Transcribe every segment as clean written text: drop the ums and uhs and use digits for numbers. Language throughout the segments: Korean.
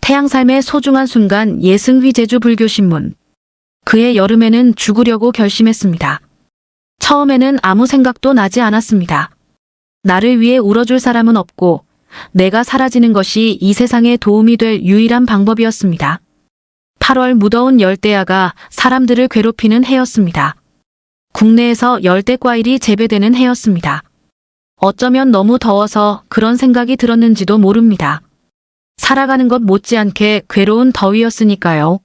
태양삶의 소중한 순간 예승휘 제주불교신문. 그해 여름에는 죽으려고 결심했습니다. 처음에는 아무 생각도 나지 않았습니다. 나를 위해 울어줄 사람은 없고 내가 사라지는 것이 이 세상에 도움이 될 유일한 방법이었습니다. 8월 무더운 열대야가 사람들을 괴롭히는 해였습니다. 국내에서 열대과일이 재배되는 해였습니다. 어쩌면 너무 더워서 그런 생각이 들었는지도 모릅니다. 살아가는 것 못지않게 괴로운 더위였으니까요.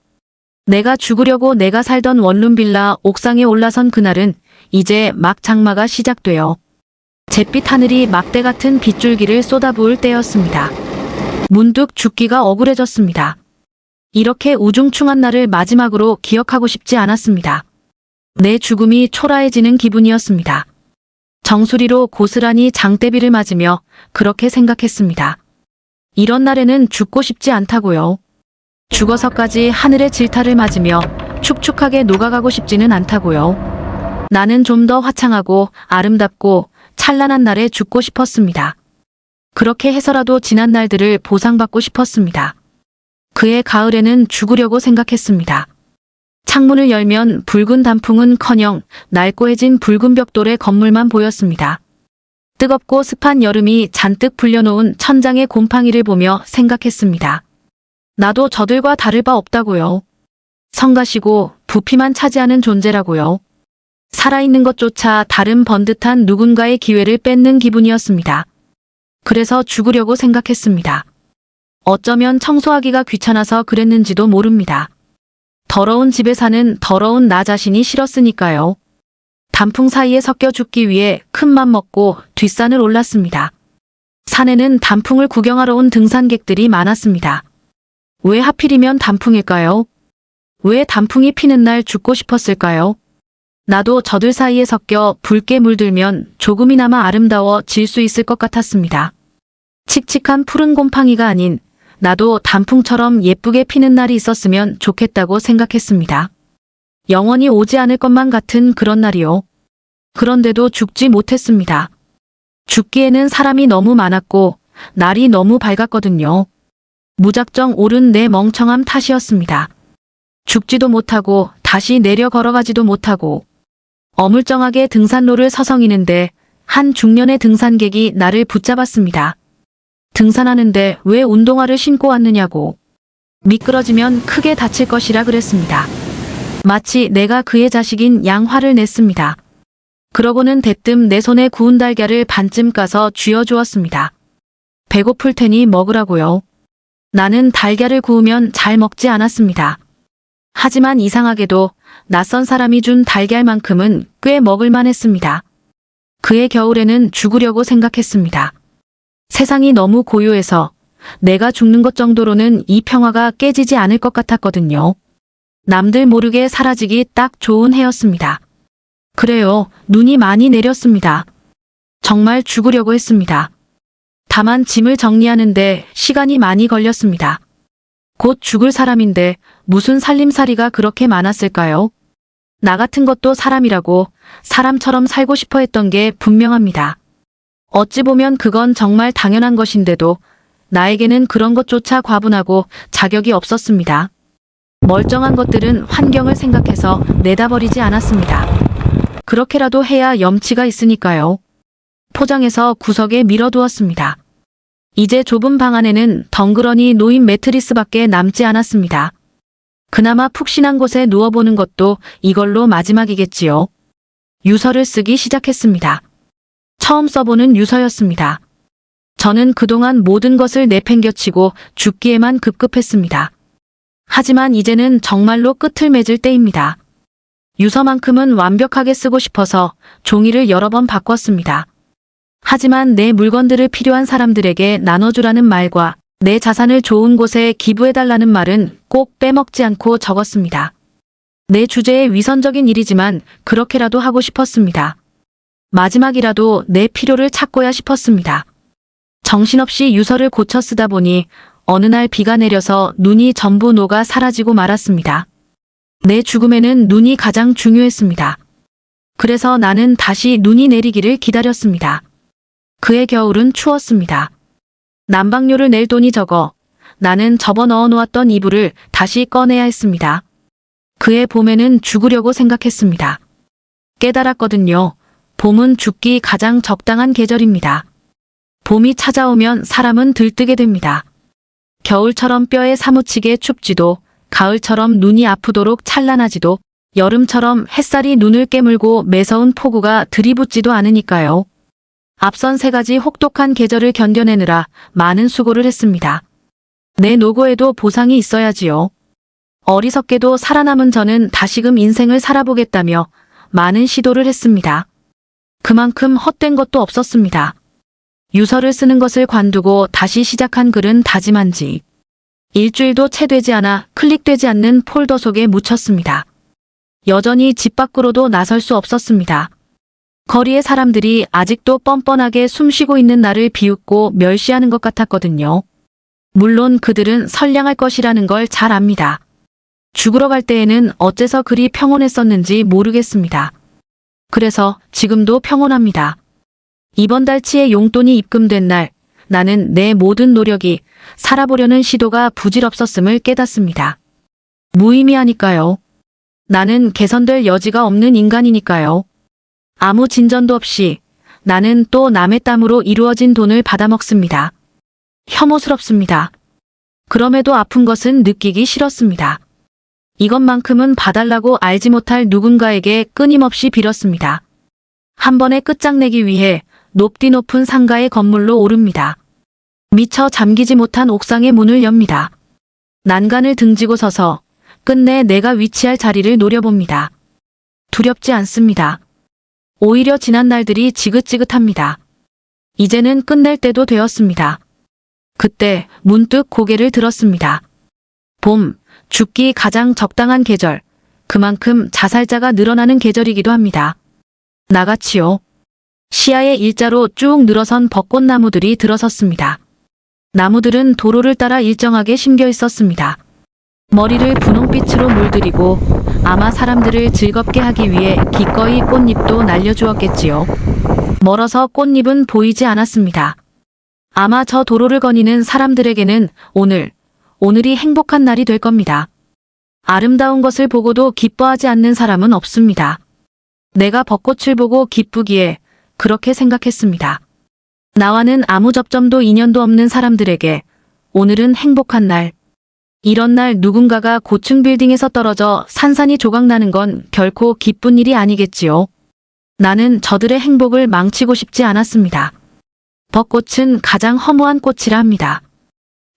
내가 죽으려고 내가 살던 원룸 빌라 옥상에 올라선 그날은 이제 막 장마가 시작되어 잿빛 하늘이 막대 같은 빗줄기를 쏟아부을 때였습니다. 문득 죽기가 억울해졌습니다. 이렇게 우중충한 날을 마지막으로 기억하고 싶지 않았습니다. 내 죽음이 초라해지는 기분이었습니다. 정수리로 고스란히 장대비를 맞으며 그렇게 생각했습니다. 이런 날에는 죽고 싶지 않다고요. 죽어서까지 하늘의 질타를 맞으며 축축하게 녹아가고 싶지는 않다고요. 나는 좀 더 화창하고 아름답고 찬란한 날에 죽고 싶었습니다. 그렇게 해서라도 지난 날들을 보상받고 싶었습니다. 그해 가을에는 죽으려고 생각했습니다. 창문을 열면 붉은 단풍은커녕 날고해진 붉은 벽돌의 건물만 보였습니다. 뜨겁고 습한 여름이 잔뜩 불려놓은 천장의 곰팡이를 보며 생각했습니다. 나도 저들과 다를 바 없다고요. 성가시고 부피만 차지하는 존재라고요. 살아있는 것조차 다른 번듯한 누군가의 기회를 뺏는 기분이었습니다. 그래서 죽으려고 생각했습니다. 어쩌면 청소하기가 귀찮아서 그랬는지도 모릅니다. 더러운 집에 사는 더러운 나 자신이 싫었으니까요. 단풍 사이에 섞여 죽기 위해 큰맘 먹고 뒷산을 올랐습니다. 산에는 단풍을 구경하러 온 등산객들이 많았습니다. 왜 하필이면 단풍일까요? 왜 단풍이 피는 날 죽고 싶었을까요? 나도 저들 사이에 섞여 붉게 물들면 조금이나마 아름다워질 수 있을 것 같았습니다. 칙칙한 푸른 곰팡이가 아닌 나도 단풍처럼 예쁘게 피는 날이 있었으면 좋겠다고 생각했습니다. 영원히 오지 않을 것만 같은 그런 날이요. 그런데도 죽지 못했습니다. 죽기에는 사람이 너무 많았고 날이 너무 밝았거든요. 무작정 오른 내 멍청함 탓이었습니다. 죽지도 못하고 다시 내려 걸어가지도 못하고 어물쩡하게 등산로를 서성이는데 한 중년의 등산객이 나를 붙잡았습니다. 등산하는데 왜 운동화를 신고 왔느냐고. 미끄러지면 크게 다칠 것이라 그랬습니다. 마치 내가 그의 자식인 양 화를 냈습니다. 그러고는 대뜸 내 손에 구운 달걀을 반쯤 까서 쥐어주었습니다. 배고플 테니 먹으라고요. 나는 달걀을 구우면 잘 먹지 않았습니다. 하지만 이상하게도 낯선 사람이 준 달걀만큼은 꽤 먹을만 했습니다. 그해 겨울에는 죽으려고 생각했습니다. 세상이 너무 고요해서 내가 죽는 것 정도로는 이 평화가 깨지지 않을 것 같았거든요. 남들 모르게 사라지기 딱 좋은 해였습니다. 그래요, 눈이 많이 내렸습니다. 정말 죽으려고 했습니다. 다만 짐을 정리하는데 시간이 많이 걸렸습니다. 곧 죽을 사람인데 무슨 살림살이가 그렇게 많았을까요? 나 같은 것도 사람이라고 사람처럼 살고 싶어 했던 게 분명합니다. 어찌 보면 그건 정말 당연한 것인데도 나에게는 그런 것조차 과분하고 자격이 없었습니다. 멀쩡한 것들은 환경을 생각해서 내다버리지 않았습니다. 그렇게라도 해야 염치가 있으니까요. 포장해서 구석에 밀어두었습니다. 이제 좁은 방 안에는 덩그러니 놓인 매트리스밖에 남지 않았습니다. 그나마 푹신한 곳에 누워보는 것도 이걸로 마지막이겠지요. 유서를 쓰기 시작했습니다. 처음 써보는 유서였습니다. 저는 그동안 모든 것을 내팽겨치고 죽기에만 급급했습니다. 하지만 이제는 정말로 끝을 맺을 때입니다. 유서만큼은 완벽하게 쓰고 싶어서 종이를 여러 번 바꿨습니다. 하지만 내 물건들을 필요한 사람들에게 나눠주라는 말과 내 자산을 좋은 곳에 기부해달라는 말은 꼭 빼먹지 않고 적었습니다. 내 주제에 위선적인 일이지만 그렇게라도 하고 싶었습니다. 마지막이라도 내 필요를 찾고야 싶었습니다. 정신없이 유서를 고쳐 쓰다 보니 어느 날 비가 내려서 눈이 전부 녹아 사라지고 말았습니다. 내 죽음에는 눈이 가장 중요했습니다. 그래서 나는 다시 눈이 내리기를 기다렸습니다. 그해 겨울은 추웠습니다. 난방료를 낼 돈이 적어 나는 접어넣어 놓았던 이불을 다시 꺼내야 했습니다. 그해 봄에는 죽으려고 생각했습니다. 깨달았거든요. 봄은 죽기 가장 적당한 계절입니다. 봄이 찾아오면 사람은 들뜨게 됩니다. 겨울처럼 뼈에 사무치게 춥지도, 가을처럼 눈이 아프도록 찬란하지도, 여름처럼 햇살이 눈을 깨물고 매서운 폭우가 들이붙지도 않으니까요. 앞선 3가지 혹독한 계절을 견뎌내느라 많은 수고를 했습니다. 내 노고에도 보상이 있어야지요. 어리석게도 살아남은 저는 다시금 인생을 살아보겠다며 많은 시도를 했습니다. 그만큼 헛된 것도 없었습니다. 유서를 쓰는 것을 관두고 다시 시작한 글은 다짐한 지 일주일도 채 되지 않아 클릭되지 않는 폴더 속에 묻혔습니다. 여전히 집 밖으로도 나설 수 없었습니다. 거리의 사람들이 아직도 뻔뻔하게 숨쉬고 있는 나를 비웃고 멸시하는 것 같았거든요. 물론 그들은 선량할 것이라는 걸 잘 압니다. 죽으러 갈 때에는 어째서 그리 평온했었는지 모르겠습니다. 그래서 지금도 평온합니다. 이번 달치의 용돈이 입금된 날, 나는 내 모든 노력이 살아보려는 시도가 부질없었음을 깨닫습니다. 무의미하니까요. 나는 개선될 여지가 없는 인간이니까요. 아무 진전도 없이 나는 또 남의 땀으로 이루어진 돈을 받아먹습니다. 혐오스럽습니다. 그럼에도 아픈 것은 느끼기 싫었습니다. 이것만큼은 봐달라고 알지 못할 누군가에게 끊임없이 빌었습니다. 한 번에 끝장내기 위해 높디 높은 상가의 건물로 오릅니다. 미처 잠기지 못한 옥상의 문을 엽니다. 난간을 등지고 서서 끝내 내가 위치할 자리를 노려봅니다. 두렵지 않습니다. 오히려 지난 날들이 지긋지긋합니다. 이제는 끝낼 때도 되었습니다. 그때 문득 고개를 들었습니다. 봄, 죽기 가장 적당한 계절, 그만큼 자살자가 늘어나는 계절이기도 합니다. 나같이요. 시야에 일자로 쭉 늘어선 벚꽃나무들이 들어섰습니다. 나무들은 도로를 따라 일정하게 심겨 있었습니다. 머리를 분홍빛으로 물들이고 아마 사람들을 즐겁게 하기 위해 기꺼이 꽃잎도 날려주었겠지요. 멀어서 꽃잎은 보이지 않았습니다. 아마 저 도로를 거니는 사람들에게는 오늘이 행복한 날이 될 겁니다. 아름다운 것을 보고도 기뻐하지 않는 사람은 없습니다. 내가 벚꽃을 보고 기쁘기에 그렇게 생각했습니다. 나와는 아무 접점도 인연도 없는 사람들에게 오늘은 행복한 날. 이런 날 누군가가 고층 빌딩에서 떨어져 산산이 조각나는 건 결코 기쁜 일이 아니겠지요. 나는 저들의 행복을 망치고 싶지 않았습니다. 벚꽃은 가장 허무한 꽃이라 합니다.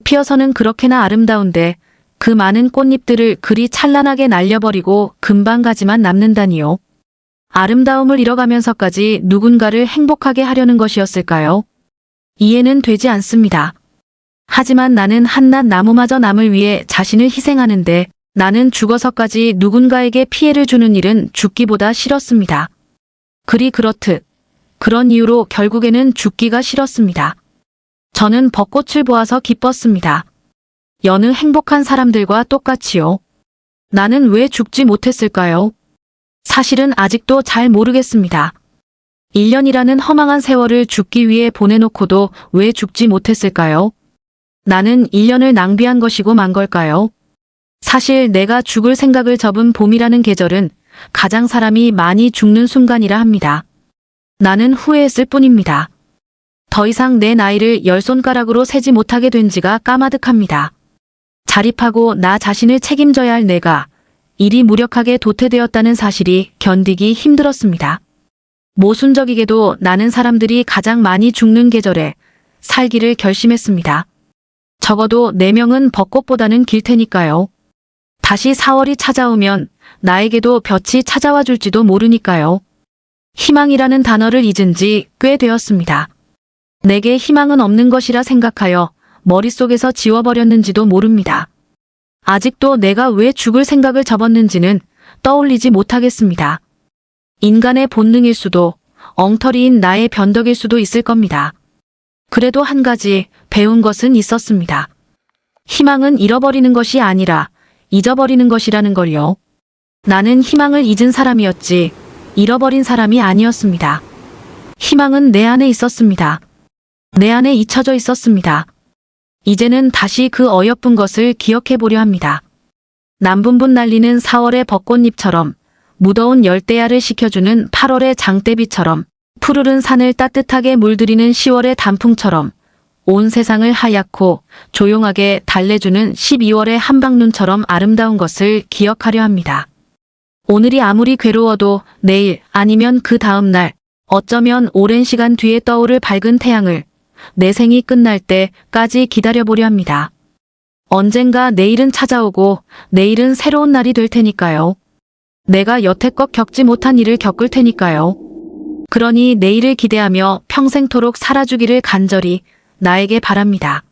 피어서는 그렇게나 아름다운데 그 많은 꽃잎들을 그리 찬란하게 날려버리고 금방가지만 남는다니요. 아름다움을 잃어가면서까지 누군가를 행복하게 하려는 것이었을까요? 이해는 되지 않습니다. 하지만 나는 한낱 나무마저 남을 위해 자신을 희생하는데 나는 죽어서까지 누군가에게 피해를 주는 일은 죽기보다 싫었습니다. 그리 그렇듯 그런 이유로 결국에는 죽기가 싫었습니다. 저는 벚꽃을 보아서 기뻤습니다. 여느 행복한 사람들과 똑같이요. 나는 왜 죽지 못했을까요? 사실은 아직도 잘 모르겠습니다. 1년이라는 허망한 세월을 죽기 위해 보내놓고도 왜 죽지 못했을까요? 나는 1년을 낭비한 것이고 만 걸까요? 사실 내가 죽을 생각을 접은 봄이라는 계절은 가장 사람이 많이 죽는 순간이라 합니다. 나는 후회했을 뿐입니다. 더 이상 내 나이를 10손가락으로 세지 못하게 된 지가 까마득합니다. 자립하고 나 자신을 책임져야 할 내가 일이 무력하게 도태되었다는 사실이 견디기 힘들었습니다. 모순적이게도 나는 사람들이 가장 많이 죽는 계절에 살기를 결심했습니다. 적어도 내 명은 벚꽃보다는 길 테니까요. 다시 4월이 찾아오면 나에게도 볕이 찾아와 줄지도 모르니까요. 희망이라는 단어를 잊은 지 꽤 되었습니다. 내게 희망은 없는 것이라 생각하여 머릿속에서 지워버렸는지도 모릅니다. 아직도 내가 왜 죽을 생각을 접었는지는 떠올리지 못하겠습니다. 인간의 본능일 수도 엉터리인 나의 변덕일 수도 있을 겁니다. 그래도 한 가지 배운 것은 있었습니다. 희망은 잃어버리는 것이 아니라 잊어버리는 것이라는 걸요. 나는 희망을 잊은 사람이었지 잃어버린 사람이 아니었습니다. 희망은 내 안에 있었습니다. 내 안에 잊혀져 있었습니다. 이제는 다시 그 어여쁜 것을 기억해 보려 합니다. 남분분 날리는 4월의 벚꽃잎처럼, 무더운 열대야를 식혀주는 8월의 장대비처럼, 푸르른 산을 따뜻하게 물들이는 10월의 단풍처럼, 온 세상을 하얗고 조용하게 달래주는 12월의 한방눈처럼 아름다운 것을 기억하려 합니다. 오늘이 아무리 괴로워도 내일 아니면 그 다음 날, 어쩌면 오랜 시간 뒤에 떠오를 밝은 태양을 내 생이 끝날 때까지 기다려보려 합니다. 언젠가 내일은 찾아오고 내일은 새로운 날이 될 테니까요. 내가 여태껏 겪지 못한 일을 겪을 테니까요. 그러니 내일을 기대하며 평생토록 살아주기를 간절히 나에게 바랍니다.